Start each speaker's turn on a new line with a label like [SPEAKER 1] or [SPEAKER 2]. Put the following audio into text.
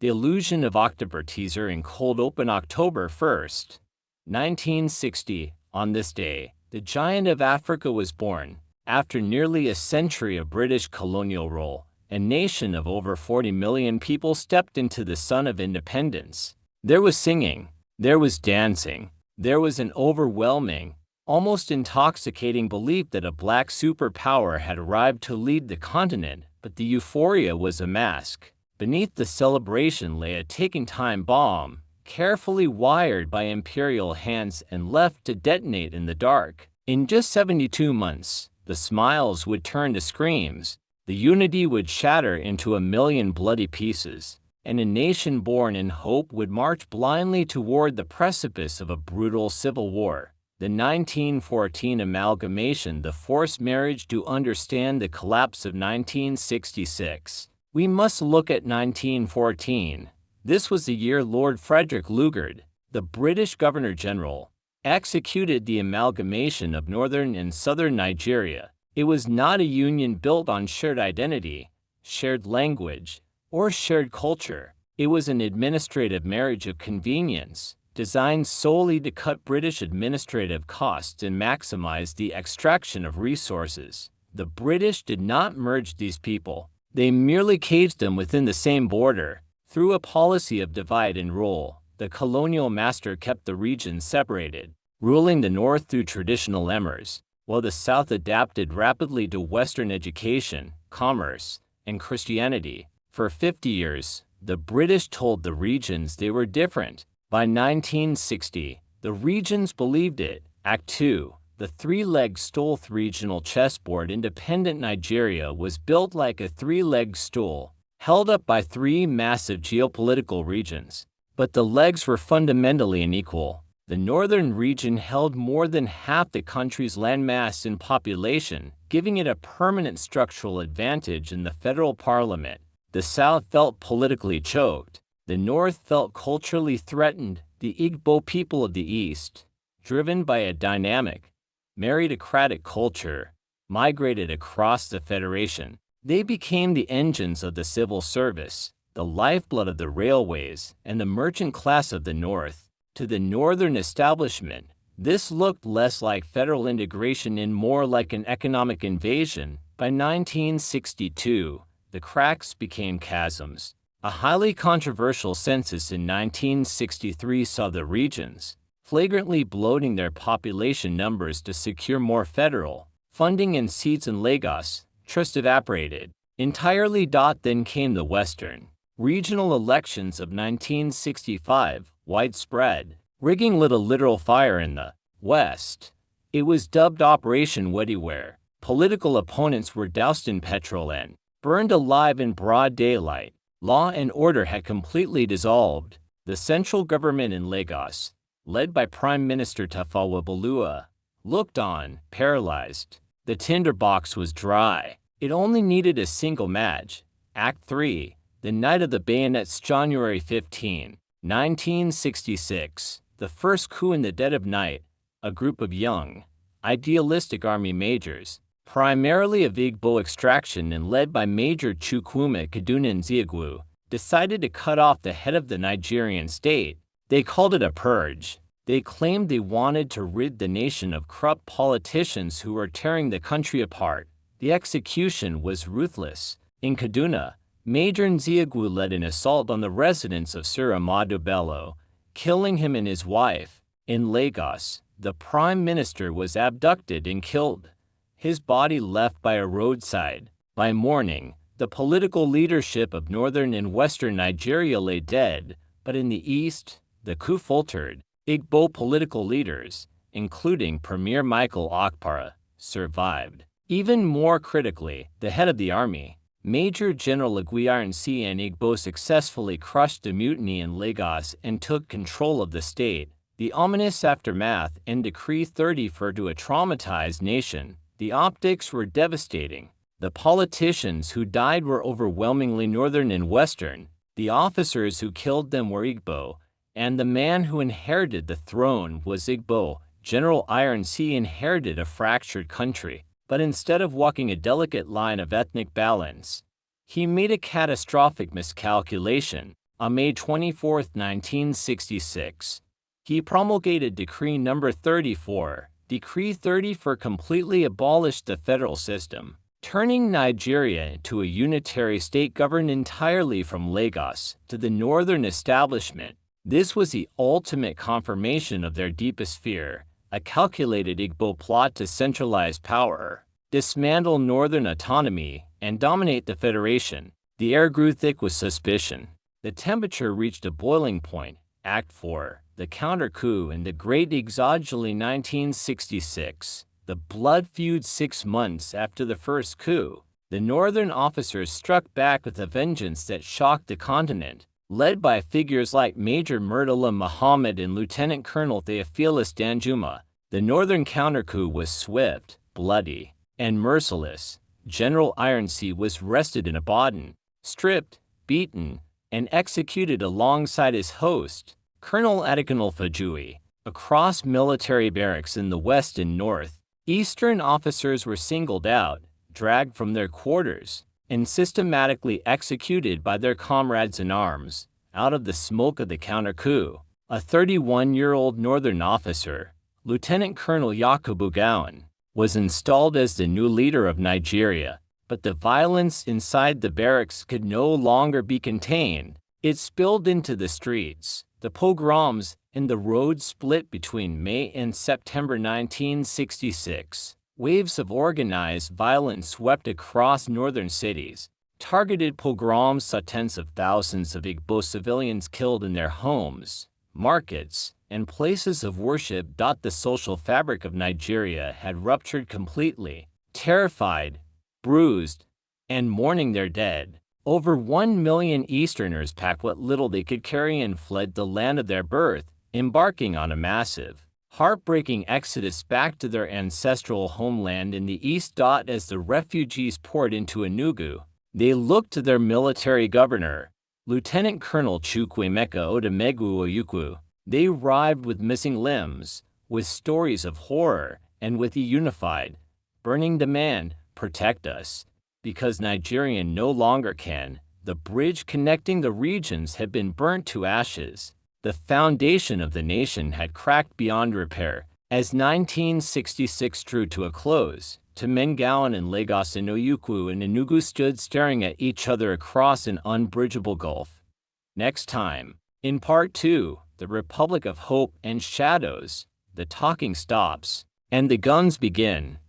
[SPEAKER 1] The illusion of October teaser in cold open October 1st, 1960. On this day, the giant of Africa was born. After nearly a century of British colonial rule, a nation of over 40 million people stepped into the sun of independence. There was singing, there was dancing, there was an overwhelming, almost intoxicating belief that a black superpower had arrived to lead the continent, but the euphoria was a mask. Beneath the celebration lay a ticking time bomb, carefully wired by imperial hands and left to detonate in the dark. In just 72 months, the smiles would turn to screams, the unity would shatter into a million bloody pieces, and a nation born in hope would march blindly toward the precipice of a brutal civil war. The 1914 amalgamation, the forced marriage. To understand the collapse of 1966, we must look at 1914. This was the year Lord Frederick Lugard, the British Governor-General, executed the amalgamation of northern and southern Nigeria. It was not a union built on shared identity, shared language, or shared culture. It was an administrative marriage of convenience, designed solely to cut British administrative costs and maximize the extraction of resources. The British did not merge these people. They merely caged them within the same border. Through a policy of divide and rule, the colonial master kept the region separated, ruling the north through traditional emirs, while the south adapted rapidly to Western education, commerce, and Christianity. For 50 years, the British told the regions they were different. By 1960, the regions believed it. Act 2. The three-legged stool regional chessboard. Independent Nigeria was built like a three-legged stool, held up by three massive geopolitical regions. But the legs were fundamentally unequal. The northern region held more than half the country's landmass and population, giving it a permanent structural advantage in the federal parliament. The south felt politically choked. The north felt culturally threatened. The Igbo people of the east, driven by a dynamic, meritocratic culture, migrated across the federation. They became the engines of the civil service, the lifeblood of the railways, and the merchant class of the north. To the northern establishment, this looked less like federal integration and more like an economic invasion. By 1962, the cracks became chasms. A highly controversial census in 1963 saw the regions flagrantly bloating their population numbers to secure more federal funding and seats in Lagos. Trust evaporated entirely. Then came the Western regional elections of 1965. Widespread rigging lit a literal fire in the West. It was dubbed Operation Wetyware. Political opponents were doused in petrol and burned alive in broad daylight. Law and order had completely dissolved. The central government in Lagos, led by Prime Minister Tafawa Balewa, looked on, paralyzed. The tinderbox was dry. It only needed a single match. Act 3. The Night of the Bayonets. January 15, 1966. The first coup in the dead of night. A group of young, idealistic army majors, primarily of Igbo extraction and led by Major Chukwuma Kaduna Nzeogwu, decided to cut off the head of the Nigerian state. They called it a purge. They claimed they wanted to rid the nation of corrupt politicians who were tearing the country apart. The execution was ruthless. In Kaduna, Major Nzeogwu led an assault on the residence of Sir Amadu Bello, killing him and his wife. In Lagos, the Prime Minister was abducted and killed, his body left by a roadside. By morning, the political leadership of northern and western Nigeria lay dead, but in the east, the coup faltered. Igbo political leaders, including Premier Michael Okpara, survived. Even more critically, the head of the army, Major General Igwe and Igbo, successfully crushed the mutiny in Lagos and took control of the state. The ominous aftermath in Decree 30 referred to a traumatized nation. The optics were devastating. The politicians who died were overwhelmingly northern and western. The officers who killed them were Igbo, and the man who inherited the throne was Igbo. General Ironsi inherited a fractured country, but instead of walking a delicate line of ethnic balance, he made a catastrophic miscalculation. On May 24, 1966, he promulgated Decree No. 34, Decree 34 completely abolished the federal system, turning Nigeria into a unitary state governed entirely from Lagos to the northern establishment. This was the ultimate confirmation of their deepest fear, a calculated Igbo plot to centralize power, dismantle northern autonomy, and dominate the federation. The air grew thick with suspicion. The temperature reached a boiling point. Act 4, the counter-coup in the Great Exoduli 1966. The blood feud 6 months after the first coup. The northern officers struck back with a vengeance that shocked the continent. Led by figures like Major Murtala Muhammad and Lieutenant Colonel Theophilus Danjuma, the northern counter-coup was swift, bloody, and merciless. General Ironsea was arrested in Ibadan, stripped, beaten, and executed alongside his host, Colonel Adekunle Fajui. Across military barracks in the west and north, Eastern officers were singled out, dragged from their quarters, and systematically executed by their comrades in arms. Out of the smoke of the counter-coup, a 31-year-old northern officer, Lieutenant Colonel Yakubu Gowon, was installed as the new leader of Nigeria. But the violence inside the barracks could no longer be contained. It spilled into the streets. The pogroms and the road split between May and September 1966. Waves of organized violence swept across northern cities. Targeted pogroms saw tens of thousands of Igbo civilians killed in their homes, markets, and places of worship. The social fabric of Nigeria had ruptured completely. Terrified, bruised, and mourning their dead, over 1 million Easterners packed what little they could carry and fled the land of their birth, embarking on a massive, heartbreaking exodus back to their ancestral homeland in the east. As the refugees poured into Enugu, they looked to their military governor, Lieutenant Colonel Chukwuemeka Odumegwu Ojukwu. They arrived with missing limbs, with stories of horror, and with a unified, burning demand: protect us, because Nigeria no longer can. The bridge connecting the regions had been burnt to ashes. The foundation of the nation had cracked beyond repair. As 1966 drew to a close, Gowon and Lagos and Ojukwu and Enugu stood staring at each other across an unbridgeable gulf. Next time, in Part 2, the Republic of Hope and Shadows, the talking stops, and the guns begin.